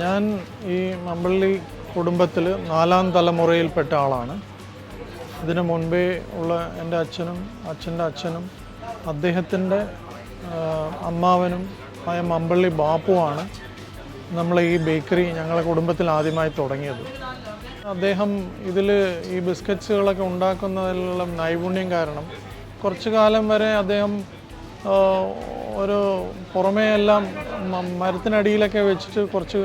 ഞാൻ ഈ മമ്പള്ളി കുടുംബത്തിൽ 4ാം തലമുറയിൽപ്പെട്ട ആളാണ്. ഇതിനു മുൻപേ ഉള്ള എൻ്റെ അച്ഛനും അച്ഛൻ്റെ അച്ഛനും അദ്ദേഹത്തിൻ്റെ അമ്മാവനും ആയ മമ്പള്ളി ബാപ്പുവാണ് നമ്മൾ ഈ ബേക്കറി ഞങ്ങളുടെ കുടുംബത്തിൽ ആദ്യമായി തുടങ്ങിയത്. അദ്ദേഹം ഇതിൽ ഈ ബിസ്ക്കറ്റ്സുകളൊക്കെ ഉണ്ടാക്കുന്നതിലുള്ള നൈപുണ്യം കാരണം കുറച്ചു കാലം വരെ അദ്ദേഹം ഒരു പുറമേ എല്ലാം മരത്തിനടിയിലൊക്കെ വെച്ചിട്ട് കുറച്ച്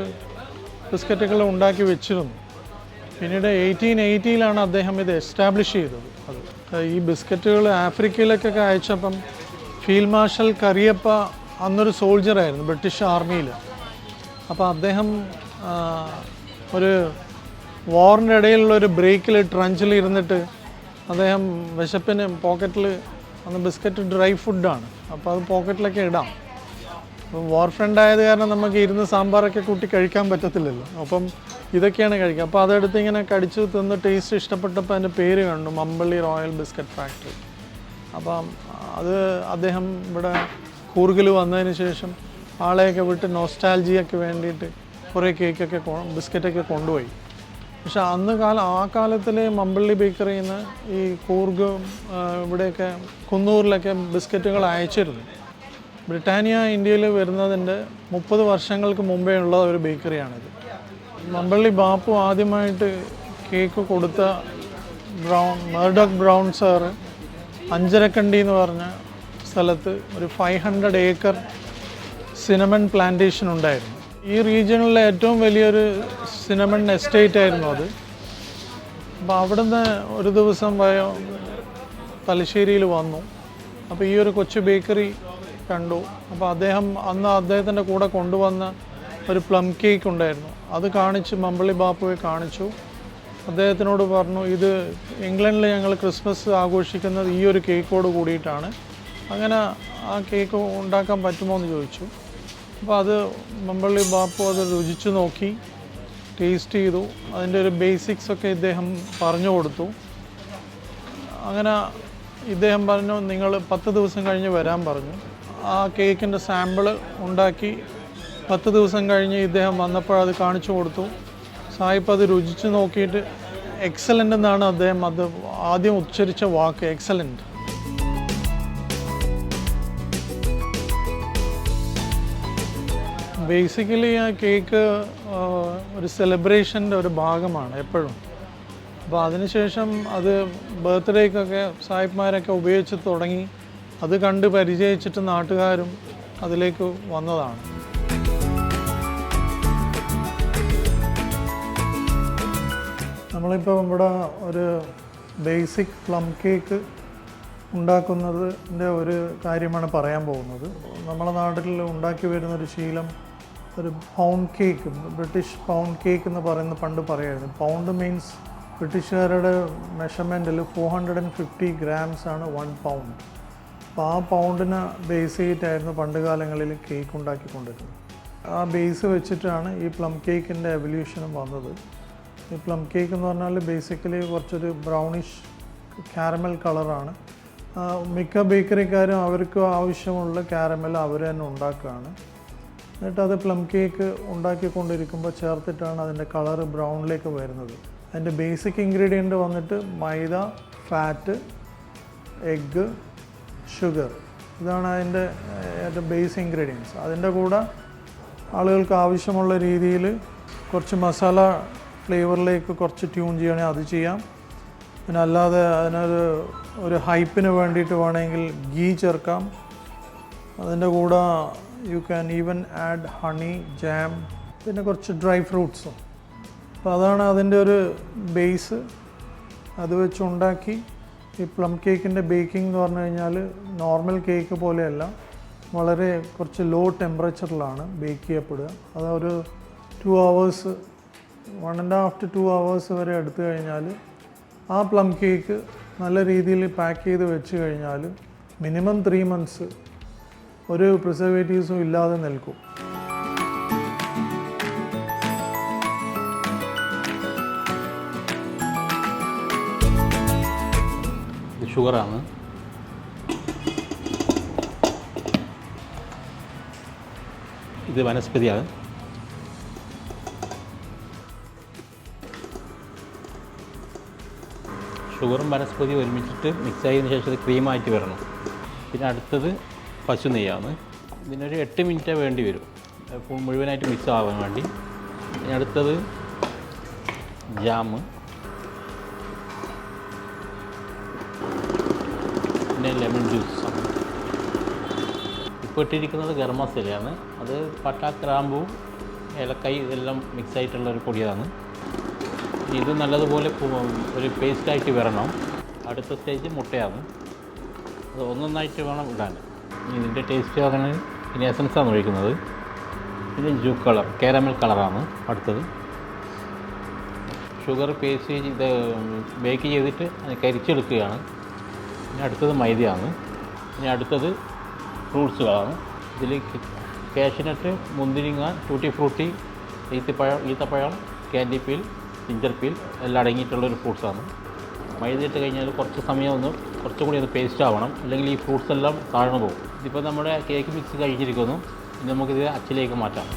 ബിസ്ക്കറ്റുകൾ ഉണ്ടാക്കി വെച്ചിരുന്നു. പിന്നീട് 1880 അദ്ദേഹം ഇത് എസ്റ്റാബ്ലിഷ് ചെയ്തത്. ഈ ബിസ്ക്കറ്റുകൾ ആഫ്രിക്കയിലേക്കൊക്കെ അയച്ചപ്പം ഫീൽഡ് മാർഷൽ കറിയപ്പ അന്നൊരു സോൾജറായിരുന്നു ബ്രിട്ടീഷ് ആർമിയിൽ. അപ്പോൾ അദ്ദേഹം ഒരു വാറിൻ്റെ ഇടയിലുള്ള ഒരു ബ്രേക്കിൽ ട്രഞ്ചിൽ ഇരുന്നിട്ട് അദ്ദേഹം വിശപ്പിന് പോക്കറ്റിൽ അന്ന് ബിസ്ക്കറ്റ് ഡ്രൈ ഫുഡാണ്, അപ്പോൾ അത് പോക്കറ്റിലൊക്കെ ഇടാം. അപ്പം വാർ ഫ്രണ്ട് ആയത് കാരണം നമുക്ക് ഇരുന്ന് സാമ്പാറൊക്കെ കൂട്ടി കഴിക്കാൻ പറ്റത്തില്ലല്ലോ, അപ്പം ഇതൊക്കെയാണ് കഴിക്കുക. അപ്പോൾ അതെടുത്ത് ഇങ്ങനെ കടിച്ച് തിന്ന് ടേസ്റ്റ് ഇഷ്ടപ്പെട്ടപ്പോൾ അതിൻ്റെ പേര് കണ്ടു, മമ്പള്ളി റോയൽ ബിസ്ക്കറ്റ് ഫാക്ടറി. അപ്പം അത് അദ്ദേഹം ഇവിടെ കൂർഗിൽ വന്നതിന് ശേഷം ആളെയൊക്കെ വിട്ട് നോസ്റ്റാൾജിയൊക്കെ വേണ്ടിയിട്ട് കുറേ കേക്കൊക്കെ ബിസ്ക്കറ്റൊക്കെ കൊണ്ടുപോയി. പക്ഷെ ആ കാലത്തിലെ മമ്പള്ളി ബേക്കറിയിൽ നിന്ന് ഈ കൂർഗ് ഇവിടെയൊക്കെ കുന്നൂറിലൊക്കെ ബിസ്ക്കറ്റുകൾ അയച്ചിരുന്നു. ബ്രിട്ടാനിയ ഇന്ത്യയിൽ വരുന്നതിൻ്റെ 30 വർഷങ്ങൾക്ക് മുമ്പേ ഉള്ള ഒരു ബേക്കറിയാണിത്. മമ്പള്ളി ബാപ്പു ആദ്യമായിട്ട് കേക്ക് കൊടുത്ത മെർഡോക് ബ്രൗൺ സാറ് അഞ്ചരക്കണ്ടി എന്ന് പറഞ്ഞ സ്ഥലത്ത് ഒരു 500 ഏക്കർ സിനമൺ പ്ലാന്റേഷൻ ഉണ്ടായിരുന്നു. ഈ റീജിയണിലെ ഏറ്റവും വലിയൊരു സിനമൺ എസ്റ്റേറ്റ് ആയിരുന്നു അത്. അപ്പോൾ അവിടുന്ന് ഒരു ദിവസം തലശ്ശേരിയിൽ വന്നു. അപ്പോൾ ഈ ഒരു കൊച്ചു ബേക്കറി കണ്ടു. അപ്പോൾ അദ്ദേഹത്തിൻ്റെ കൂടെ കൊണ്ടുവന്ന ഒരു പ്ലം കേക്ക് ഉണ്ടായിരുന്നു. അത് കാണിച്ച് മമ്പള്ളി ബാപ്പുവെ കാണിച്ചു. അദ്ദേഹത്തിനോട് പറഞ്ഞു, ഇത് ഇംഗ്ലണ്ടിൽ ഞങ്ങൾ ക്രിസ്മസ് ആഘോഷിക്കുന്നത് ഈ ഒരു കേക്കോട് കൂടിയിട്ടാണ്, അങ്ങനെ ആ കേക്ക് ഉണ്ടാക്കാൻ പറ്റുമോ എന്ന് ചോദിച്ചു. അപ്പോൾ അത് മമ്പള്ളി ബാപ്പു അത് രുചിച്ച് നോക്കി, ടേസ്റ്റ് ചെയ്തു. അതിൻ്റെ ഒരു ബേസിക്സൊക്കെ ഇദ്ദേഹം പറഞ്ഞു കൊടുത്തു. അങ്ങനെ ഇദ്ദേഹം പറഞ്ഞു, നിങ്ങൾ 10 ദിവസം കഴിഞ്ഞ് വരാൻ പറഞ്ഞു. ആ കേക്കിൻ്റെ സാമ്പിള് ഉണ്ടാക്കി 10 ദിവസം കഴിഞ്ഞ് ഇദ്ദേഹം വന്നപ്പോൾ അത് കാണിച്ചു കൊടുത്തു. സായിപ്പ് അത് രുചിച്ച് നോക്കിയിട്ട് എക്സലൻ്റ് എന്നാണ് അദ്ദേഹം അത് ആദ്യം ഉച്ചരിച്ച വാക്ക്, എക്സലൻ്റ്. ബേസിക്കലി ആ കേക്ക് ഒരു സെലിബ്രേഷൻ്റെ ഒരു ഭാഗമാണ് എപ്പോഴും. അപ്പോൾ അതിനുശേഷം അത് ബർത്ത്ഡേക്കൊക്കെ സായിപ്പ്മാരൊക്കെ ഉപയോഗിച്ച് തുടങ്ങി. അത് കണ്ട് പരിചയിച്ചിട്ട് നാട്ടുകാരും അതിലേക്ക് വന്നതാണ്. നമ്മളിപ്പോൾ ഇവിടെ ഒരു ബേസിക് പ്ലം കേക്ക് ഉണ്ടാക്കുന്നതിൻ്റെ ഒരു കാര്യമാണ് പറയാൻ പോകുന്നത്. നമ്മുടെ നാട്ടിൽ ഉണ്ടാക്കി വരുന്നൊരു ശീലം ഒരു pound cake, British pound cake എന്ന് പണ്ട് പറയായിരുന്നു. പൗണ്ട് മീൻസ് ബ്രിട്ടീഷുകാരുടെ മെഷർമെൻറ്റിൽ 450 grams ആണ് 1 pound. അപ്പോൾ ആ പൗണ്ടിനെ ബേസ് ചെയ്തിട്ടായിരുന്നു പണ്ട് കാലങ്ങളിൽ കേക്ക് ഉണ്ടാക്കിക്കൊണ്ടിരുന്നത്. ആ ബേസ് വെച്ചിട്ടാണ് ഈ പ്ലം കേക്കിൻ്റെ എവല്യൂഷനും വന്നത്. ഈ പ്ലം കേക്ക് എന്ന് പറഞ്ഞാൽ ബേസിക്കലി കുറച്ചൊരു ബ്രൗണിഷ് കാരമൽ കളറാണ്. മിക്ക ബേക്കറിക്കാരും അവർക്ക് ആവശ്യമുള്ള കാരമൽ അവർ തന്നെ ഉണ്ടാക്കുകയാണ്. എന്നിട്ട് അത് പ്ലം കേക്ക് ഉണ്ടാക്കിക്കൊണ്ടിരിക്കുമ്പോൾ ചേർത്തിട്ടാണ് അതിൻ്റെ കളറ് ബ്രൗണിലേക്ക് വരുന്നത്. അതിൻ്റെ ബേസിക് ഇൻഗ്രീഡിയൻറ്റ് വന്നിട്ട് മൈദ, ഫാറ്റ്, എഗ്ഗ്, ഷുഗർ. ഇതാണ് അതിൻ്റെ ബേസ് ഇൻഗ്രീഡിയൻസ്. അതിൻ്റെ കൂടെ ആളുകൾക്ക് ആവശ്യമുള്ള രീതിയിൽ കുറച്ച് മസാല ഫ്ലേവറിലേക്ക് കുറച്ച് ട്യൂൺ ചെയ്യണമെങ്കിൽ അത് ചെയ്യാം. പിന്നെ അല്ലാതെ ഒരു ഹൈപ്പിന് വേണ്ടിയിട്ട് വേണമെങ്കിൽ ഗീ ചേർക്കാം. അതിൻ്റെ കൂടെ you can even add honey, jam, പിന്നെ കുറച്ച് ഡ്രൈ ഫ്രൂട്ട്സും. അപ്പോൾ അതാണ് അതിൻ്റെ ഒരു ബേസ്. അത് വെച്ച് ഉണ്ടാക്കി ഈ പ്ലം കേക്കിൻ്റെ ബേക്കിംഗ് എന്ന് പറഞ്ഞു കഴിഞ്ഞാൽ നോർമൽ കേക്ക് പോലെയല്ല, വളരെ കുറച്ച് ലോ ടെമ്പറേച്ചറിലാണ് ബേക്ക് ചെയ്യപ്പെടുക. അതൊരു 2 hours, 1.5 to 2 hours വരെ എടുത്തു കഴിഞ്ഞാൽ ആ പ്ലം കേക്ക് നല്ല രീതിയിൽ പാക്ക് ചെയ്ത് വെച്ച് കഴിഞ്ഞാൽ മിനിമം 3 months ഒരു പ്രിസർവേറ്റീവ്സും ഇല്ലാതെ നിൽക്കും. ഷുഗറാണ്. ഇത് വനസ്പതിയാണ്. ഷുഗറും വനസ്പതിയും ഒരുമിച്ചിട്ട് മിക്സ് ആയതിനു ശേഷം ഇത് ക്രീമായിട്ട് വരണം. പിന്നെ അടുത്തത് പശു നെയ്യാണ്. ഇതിനൊരു 8 മിനിറ്റ് വേണ്ടി വരും മുഴുവനായിട്ട് മിക്സ് ആവാൻ വേണ്ടി. പിന്നെ അടുത്തത് ജാമ്, പിന്നെ ലെമൺ ജ്യൂസ്. ഇപ്പോൾ ഇട്ടിരിക്കുന്നത് ഗരം മസാലയാണ്. അത് പട്ട, ഗ്രാമ്പൂ, ഏലക്കായ് ഇതെല്ലാം മിക്സ് ആയിട്ടുള്ള ഒരു പൊടിയാണ്. ഇത് നല്ലതുപോലെ ഒരു പേസ്റ്റായിട്ട് വരണം. അടുത്ത സ്റ്റേജ് മുട്ടയാണ്. അത് ഒന്നൊന്നായിട്ട് വേണം ഇടാൻ. ഇതിൻ്റെ ടേസ്റ്റ് അങ്ങനെ പിന്നെ എസൻസാണ് ഒഴിക്കുന്നത്. പിന്നെ ജൂസ് കളർ, കാരമൽ കളറാണ് അടുത്തത്. ഷുഗർ പേസ്റ്റ് ഇത് ബേക്ക് ചെയ്തിട്ട് അത് കരിച്ചെടുക്കുകയാണ്. പിന്നെ അടുത്തത് മൈദയാണ്. പിന്നെ അടുത്തത് ഫ്രൂട്ട്സുകളാണ്. ഇതിൽ കാഷ്നട്ട്, മുന്തിരിങ്ങ, ടൂട്ടി ഫ്രൂട്ടി, ഈത്തപ്പഴം, ക്യാൻഡി പീൽ, ജിഞ്ചർ പീൽ എല്ലാം അടങ്ങിയിട്ടുള്ളൊരു ഫ്രൂട്ട്സാണ്. മൈദ ഇട്ട് കഴിഞ്ഞാൽ കുറച്ച് സമയം കുറച്ചും കൂടി ഒന്ന് പേസ്റ്റ് ആവണം, അല്ലെങ്കിൽ ഈ ഫ്രൂട്ട്സ് എല്ലാം താഴ്ന്നു പോകും. ഇതിപ്പോൾ നമ്മുടെ കേക്ക് മിക്സ് കഴിഞ്ഞിരിക്കുന്നു. ഇനി നമുക്കിത് അച്ചിലേക്ക് മാറ്റാം.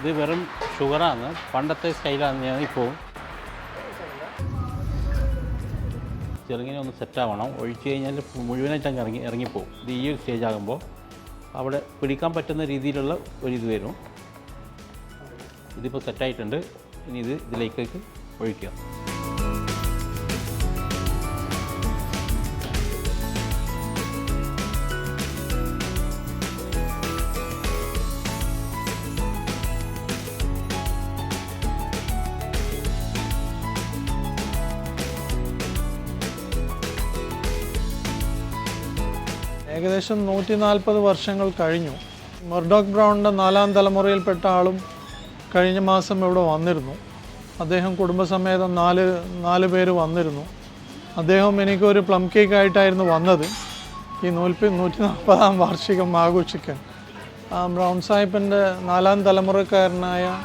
ഇത് വെറും ഷുഗറാണ്, പണ്ടത്തെ സ്റ്റൈലാണ്. ഇപ്പോൾ ചെറുങ്ങനെ ഒന്ന് സെറ്റാവണം. ഒഴിച്ച് കഴിഞ്ഞാൽ മുഴുവനായിട്ട് അങ്ങ് ഇറങ്ങിപ്പോവും. ഇത് ഈ ഒരു സ്റ്റേജ് ആകുമ്പോൾ അവിടെ പിടിക്കാൻ പറ്റുന്ന രീതിയിലുള്ള ഇത് വരും. ഇതിപ്പോൾ സെറ്റായിട്ടുണ്ട്. ഇനി ഇതിലേക്ക് ഒഴിക്കുക. ഏകദേശം 140 വർഷങ്ങൾ കഴിഞ്ഞു. മർഡോക് ബ്രൗണിൻ്റെ 4ാം തലമുറയിൽപ്പെട്ട ആളും കഴിഞ്ഞ മാസം ഇവിടെ വന്നിരുന്നു. അദ്ദേഹം കുടുംബസമേതം 4 പേര് വന്നിരുന്നു. അദ്ദേഹം എനിക്കൊരു പ്ലം കേക്കായിട്ടായിരുന്നു വന്നത് ഈ 140ാം വാർഷികം ആഘോഷിക്കാൻ. ബ്രൗൺ സാഹിബിൻ്റെ 4ാം തലമുറക്കാരനായ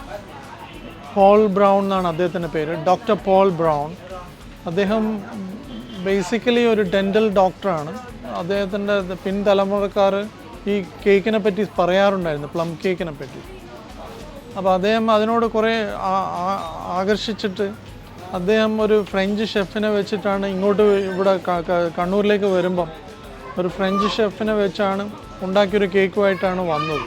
പോൾ ബ്രൗൺ എന്നാണ് അദ്ദേഹത്തിൻ്റെ പേര്, ഡോക്ടർ പോൾ ബ്രൗൺ. അദ്ദേഹം ബേസിക്കലി ഒരു ഡെൻ്റൽ ഡോക്ടറാണ്. അദ്ദേഹത്തിൻ്റെ പിൻതലമുറക്കാർ ഈ കേക്കിനെ പറ്റി പറയാറുണ്ടായിരുന്നു, പ്ലം കേക്കിനെ പറ്റി. അപ്പോൾ അദ്ദേഹം അതിനോട് കുറേ ആകർഷിച്ചിട്ട് അദ്ദേഹം ഒരു ഫ്രഞ്ച് ഷെഫിനെ വെച്ചിട്ടാണ് ഇവിടെ കണ്ണൂരിലേക്ക് വരുമ്പം ഒരു ഫ്രഞ്ച് ഷെഫിനെ വെച്ചാണ് ഉണ്ടാക്കിയൊരു കേക്കുമായിട്ടാണ് വന്നത്.